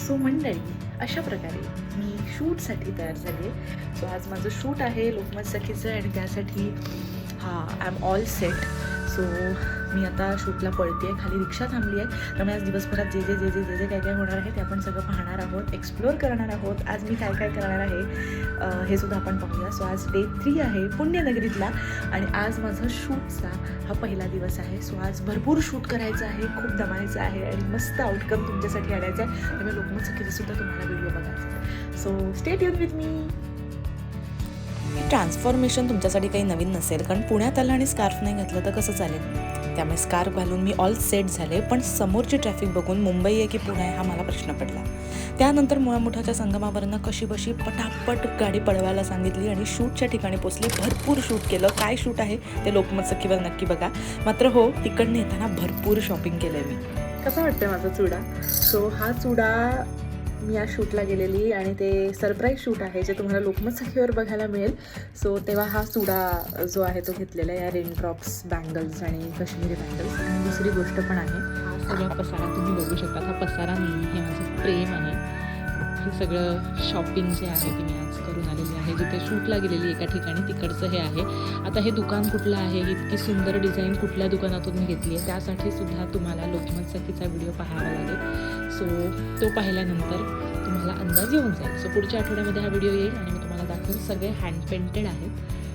So मंडळी, अशा प्रकारे मी शूटसाठी तयार झाली आहे. सो आज माझं शूट आहे लोकमत सखीचं आणि त्यासाठी I am all set. So मी आता शूटला पळते आहे. खाली रिक्षा थांबली आहे. त्यामुळे आज दिवसभरात जे जे जे जे जे जे काय काय होणार आहे ते आपण सगळं पाहणार आहोत, एक्सप्लोअर करणार आहोत. आज मी काय काय करणार आहे हे सुद्धा आपण पाहूया. सो आज डे 3 आहे पुण्यनगरीतला आणि आज माझं शूटचा हा पहिला दिवस आहे. सो आज भरपूर शूट करायचं आहे, खूप दमायचं आहे आणि मस्त आउटकम तुमच्यासाठी आणायचं आहे. त्यामुळे लोकमत सखीचा सुद्धा तुम्हाला व्हिडिओ बघायचा आहे. So stay tune with me. Transformation तुमच्यासाठी काही नवीन नसेल, कारण पुण्यात आलं आणि स्कार्फ नाही घातलं तर कसं चालेल. त्यामुळे स्कार्फ घालून मी ऑल सेट झाले, पण समोरची ट्रॅफिक बघून मुंबई आहे की पुणे आहे हा मला प्रश्न पडला. त्यानंतर मुळामुठाच्या संगमावरनं कशीबशी पटापट गाडी पळवायला सांगितली आणि शूटच्या ठिकाणी पोचली. भरपूर शूट केलं. काय शूट आहे ते लोकमत सखीवर नक्की बघा. मात्र हो, तिकडनं येताना भरपूर शॉपिंग केलं आहे मी. कसा वाटतं माझा चुडा? सो हा चुडा मी या शूटला गेलेली आणि ते सरप्राईज शूट आहे जे तुम्हाला लोकमत सखीवर बघायला मिळेल. सो तेव्हा हा चुडा जो आहे तो घेतलेला आहे, या रेनड्रॉप्स बँगल्स आणि काश्मीरी बँगल्स. आणि दुसरी गोष्ट पण आहे, हा सगळा पसारा तुम्ही बघू शकता. हा पसारा नाही, हे माझं प्रेम आहे. हे सगळं शॉपिंग जे आहे ते मी आज करून आलेली आहे. जिथे शूटला गेलेली एका ठिकाणी तिकडचं हे आहे. आता हे दुकान कुठलं आहे, इतकी सुंदर डिझाईन कुठल्या दुकानातून मी घेतली आहे त्यासाठी सुद्धा तुम्हाला लोकमत सखीचा व्हिडिओ पाहावा लागेल. सो तो पाहिल्यानंतर तुम्हाला अंदाज येऊन जाईल. सो पुढच्या आठवड्यामध्ये हा व्हिडिओ येईल आणि मी तुम्हाला दाखवेल. सगळे हँड पेंटेड आहेत